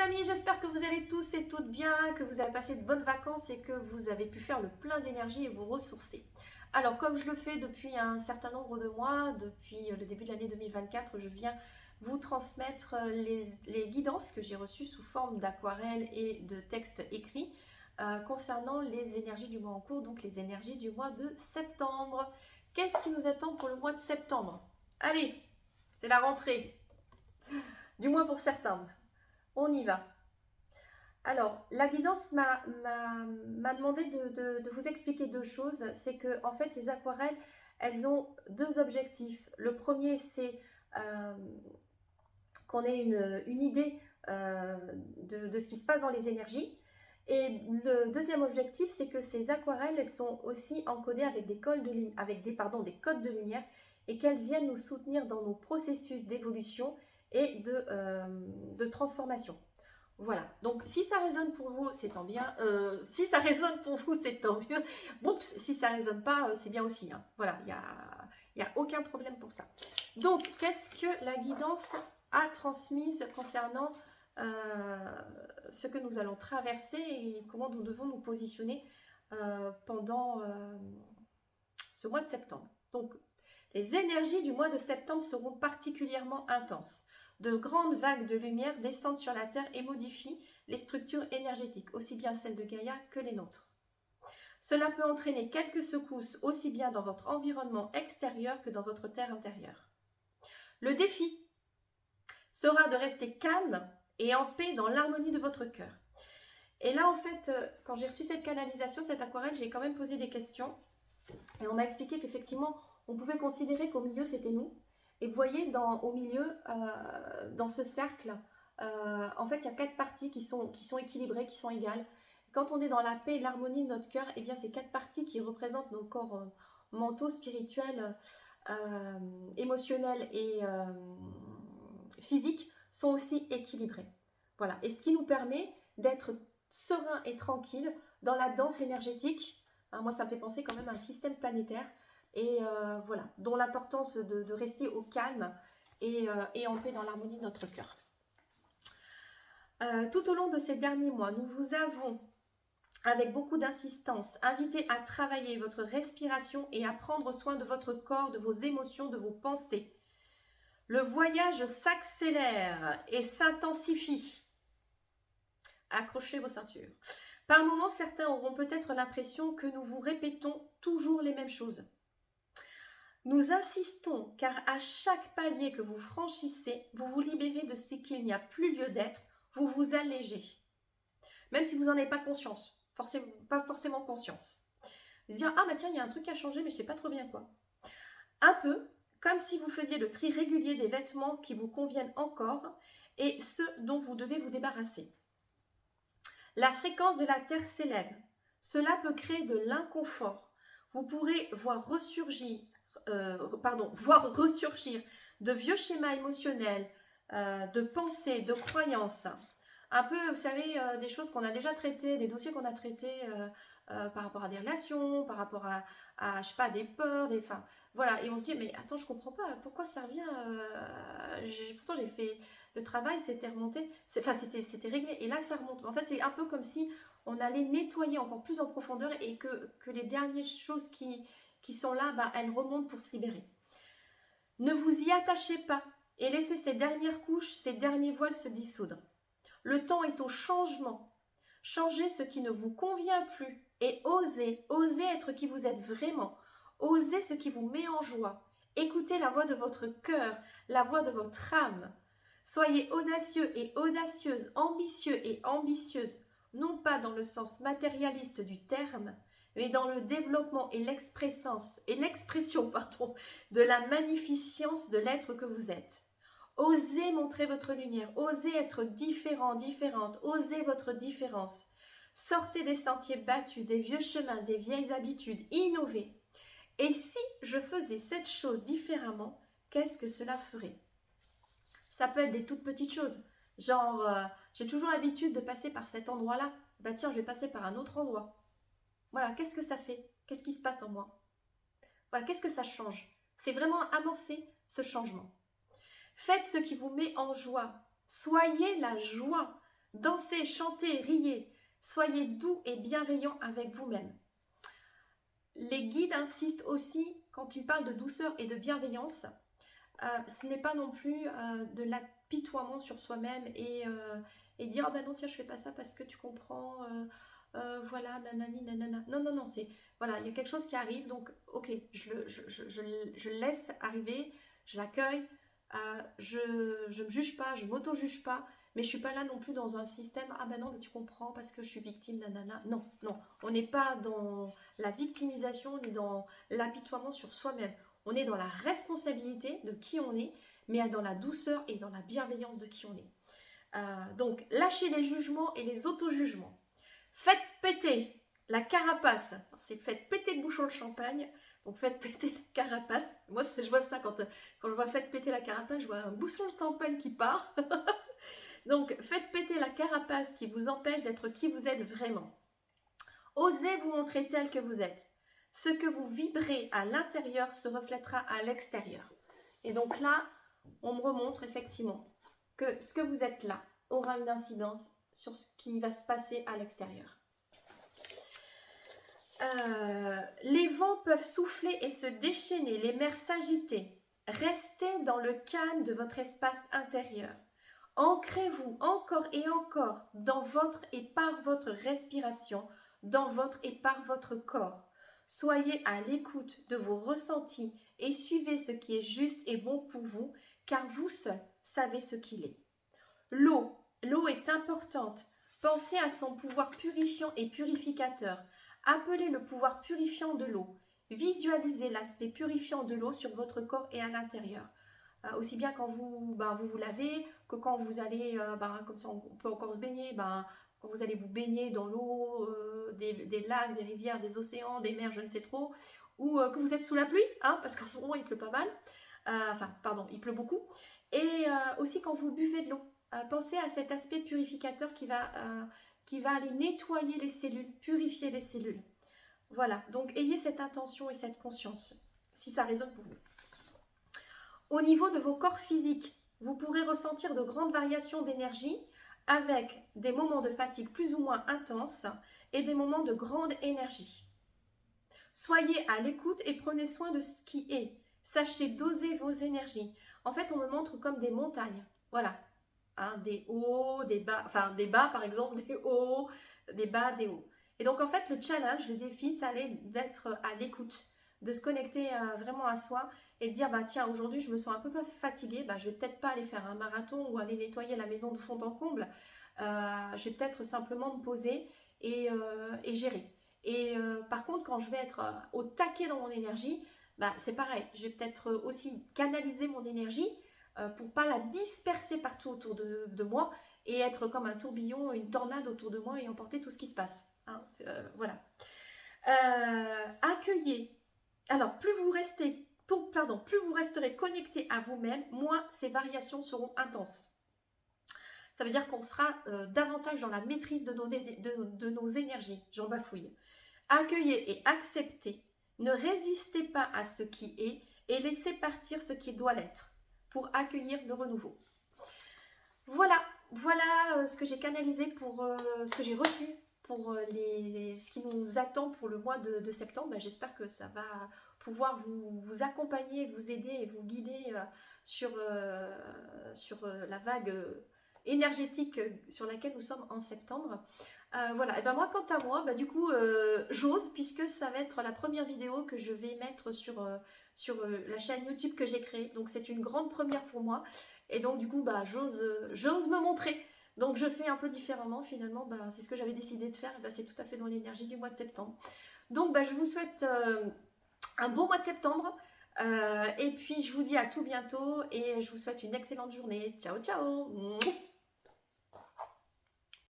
amis, j'espère que vous allez tous et toutes bien, que vous avez passé de bonnes vacances et que vous avez pu faire le plein d'énergie et vous ressourcer. Alors, comme je le fais depuis un certain nombre de mois, depuis le début de l'année 2024, je viens vous transmettre les guidances que j'ai reçues sous forme d'aquarelles et de textes écrits concernant les énergies du mois en cours, donc les énergies du mois de septembre. Qu'est-ce qui nous attend pour le mois de septembre? Allez, c'est la rentrée, du moins pour septembre. On y va. Alors, la guidance m'a demandé de vous expliquer deux choses. C'est que, en fait, ces aquarelles, elles ont deux objectifs. Le premier, c'est qu'on ait une idée de ce qui se passe dans les énergies. Et le deuxième objectif, c'est que ces aquarelles, elles sont aussi encodées avec des codes de lumière et qu'elles viennent nous soutenir dans nos processus d'évolution et de transformation. Voilà, donc si ça résonne pour vous, c'est tant bien. Si ça résonne pour vous, c'est tant mieux. Oups, si ça résonne pas, c'est bien aussi. Hein. Voilà, il n'y a aucun problème pour ça. Donc, qu'est-ce que la guidance a transmise concernant ce que nous allons traverser et comment nous devons nous positionner pendant ce mois de septembre. Donc, les énergies du mois de septembre seront particulièrement intenses. De grandes vagues de lumière descendent sur la Terre et modifient les structures énergétiques, aussi bien celles de Gaïa que les nôtres. Cela peut entraîner quelques secousses aussi bien dans votre environnement extérieur que dans votre Terre intérieure. Le défi sera de rester calme et en paix dans l'harmonie de votre cœur. Et là, en fait, quand j'ai reçu cette canalisation, cette aquarelle, j'ai quand même posé des questions. Et on m'a expliqué qu'effectivement, on pouvait considérer qu'au milieu, c'était nous. Et vous voyez, au milieu, dans ce cercle, en fait, il y a 4 parties qui sont équilibrées, qui sont égales. Quand on est dans la paix et l'harmonie de notre cœur, eh bien, ces 4 parties qui représentent nos corps mentaux, spirituels, émotionnels et physiques sont aussi équilibrées. Voilà. Et ce qui nous permet d'être serein et tranquille dans la danse énergétique. Moi, ça me fait penser quand même à un système planétaire. Et voilà, dont l'importance de rester au calme et en paix dans l'harmonie de notre cœur. Tout au long de ces derniers mois, nous vous avons, avec beaucoup d'insistance, invité à travailler votre respiration et à prendre soin de votre corps, de vos émotions, de vos pensées. Le voyage s'accélère et s'intensifie. Accrochez vos ceintures. Par moments, certains auront peut-être l'impression que nous vous répétons toujours les mêmes choses. Nous insistons car à chaque palier que vous franchissez, vous vous libérez de ce qu'il n'y a plus lieu d'être, vous vous allégez. Même si vous n'en avez pas conscience, pas forcément conscience. Vous dire, ah bah tiens, il y a un truc à changer, mais je ne sais pas trop bien quoi. Un peu comme si vous faisiez le tri régulier des vêtements qui vous conviennent encore et ceux dont vous devez vous débarrasser. La fréquence de la Terre s'élève. Cela peut créer de l'inconfort. Vous pourrez voir ressurgir de vieux schémas émotionnels, de pensées, de croyances. Un peu, vous savez, des choses qu'on a déjà traitées, des dossiers qu'on a traités par rapport à des relations, par rapport à je sais pas, des peurs, voilà. Et on se dit, mais attends, je comprends pas, pourquoi ça revient pourtant, j'ai fait le travail, c'était remonté, c'était réglé, et là, ça remonte. En fait, c'est un peu comme si on allait nettoyer encore plus en profondeur et que les dernières choses qui sont là, elles remontent pour se libérer. Ne vous y attachez pas et laissez ces dernières couches, ces derniers voiles se dissoudre. Le temps est au changement. Changez ce qui ne vous convient plus et osez être qui vous êtes vraiment. Osez ce qui vous met en joie. Écoutez la voix de votre cœur, la voix de votre âme. Soyez audacieux et audacieuse, ambitieux et ambitieuse, non pas dans le sens matérialiste du terme, mais dans le développement et l'expression de la magnificence de l'être que vous êtes. Osez montrer votre lumière, osez être différent, différente, osez votre différence. Sortez des sentiers battus, des vieux chemins, des vieilles habitudes, innovez. Et si je faisais cette chose différemment, qu'est-ce que cela ferait? Ça peut être des toutes petites choses. Genre, j'ai toujours l'habitude de passer par cet endroit-là. Bah tiens, je vais passer par un autre endroit. Voilà, qu'est-ce que ça fait? Qu'est-ce qui se passe en moi? Voilà, qu'est-ce que ça change? C'est vraiment amorcer ce changement. Faites ce qui vous met en joie. Soyez la joie. Dansez, chantez, riez. Soyez doux et bienveillant avec vous-même. Les guides insistent aussi, quand ils parlent de douceur et de bienveillance, ce n'est pas non plus de l'apitoiement sur soi-même et dire « Ah ben non, tiens, je fais pas ça parce que tu comprends, voilà, nanani, nanana. » Non, non, non, c'est, voilà, il y a quelque chose qui arrive, donc ok, je le laisse arriver, je l'accueille, je ne me juge pas, je m'auto-juge pas, mais je suis pas là non plus dans un système « Ah ben non, mais tu comprends parce que je suis victime, nanana. » Non, non, on n'est pas dans la victimisation ni dans l'apitoiement sur soi-même. On est dans la responsabilité de qui on est, mais dans la douceur et dans la bienveillance de qui on est. Donc, lâchez les jugements et les auto-jugements. Faites péter la carapace. C'est faites péter le bouchon de champagne. Donc, faites péter la carapace. Moi, je vois ça quand je vois faites péter la carapace, je vois un bouchon de champagne qui part. Donc, faites péter la carapace qui vous empêche d'être qui vous êtes vraiment. Osez vous montrer tel que vous êtes. Ce que vous vibrez à l'intérieur se reflètera à l'extérieur. Et donc là, on me remontre effectivement que ce que vous êtes là aura une incidence sur ce qui va se passer à l'extérieur. Les vents peuvent souffler et se déchaîner, les mers s'agiter. Restez dans le calme de votre espace intérieur. Ancrez-vous encore et encore dans votre et par votre respiration, dans votre et par votre corps. Soyez à l'écoute de vos ressentis et suivez ce qui est juste et bon pour vous, car vous seul savez ce qu'il est. L'eau est importante. Pensez à son pouvoir purifiant et purificateur. Appelez le pouvoir purifiant de l'eau. Visualisez l'aspect purifiant de l'eau sur votre corps et à l'intérieur. Aussi bien quand vous lavez que quand vous allez, comme ça on peut encore se baigner, quand vous allez vous baigner dans l'eau des lacs, des rivières, des océans, des mers, je ne sais trop, ou que vous êtes sous la pluie, hein, parce qu'en ce moment il pleut pas mal, il pleut beaucoup, et aussi quand vous buvez de l'eau, pensez à cet aspect purificateur qui va aller nettoyer les cellules, purifier les cellules. Voilà, donc ayez cette intention et cette conscience, si ça résonne pour vous. Au niveau de vos corps physiques, vous pourrez ressentir de grandes variations d'énergie avec des moments de fatigue plus ou moins intenses et des moments de grande énergie. Soyez à l'écoute et prenez soin de ce qui est. Sachez doser vos énergies. En fait, on me montre comme des montagnes. Voilà. Hein, des hauts, des bas. Enfin, des bas, par exemple, des hauts, des bas, des hauts. Et donc, en fait, le challenge, le défi, ça allait d'être à l'écoute, de se connecter vraiment à soi et de dire, tiens, aujourd'hui, je me sens un peu fatiguée, je vais peut-être pas aller faire un marathon ou aller nettoyer la maison de fond en comble. Je vais peut-être simplement me poser et gérer. Et par contre, quand je vais être au taquet dans mon énergie, c'est pareil. Je vais peut-être aussi canaliser mon énergie pour pas la disperser partout autour de moi et être comme un tourbillon, une tornade autour de moi et emporter tout ce qui se passe. Hein, voilà. Accueillez. Alors, plus vous resterez connecté à vous-même, moins ces variations seront intenses. Ça veut dire qu'on sera davantage dans la maîtrise de nos énergies. J'en bafouille. Accueillez et acceptez. Ne résistez pas à ce qui est et laissez partir ce qui doit l'être pour accueillir le renouveau. Voilà ce que j'ai canalisé pour ce que j'ai reçu pour ce qui nous attend pour le mois de septembre. J'espère que ça va pouvoir vous accompagner, vous aider et vous guider sur la vague énergétique sur laquelle nous sommes en septembre. Voilà, et moi quant à moi, du coup j'ose, puisque ça va être la première vidéo que je vais mettre sur la chaîne YouTube que j'ai créée, donc c'est une grande première pour moi, et donc du coup j'ose me montrer, donc je fais un peu différemment finalement, c'est ce que j'avais décidé de faire, et c'est tout à fait dans l'énergie du mois de septembre. Donc je vous souhaite un bon mois de septembre, et puis je vous dis à tout bientôt, et je vous souhaite une excellente journée. Ciao ciao.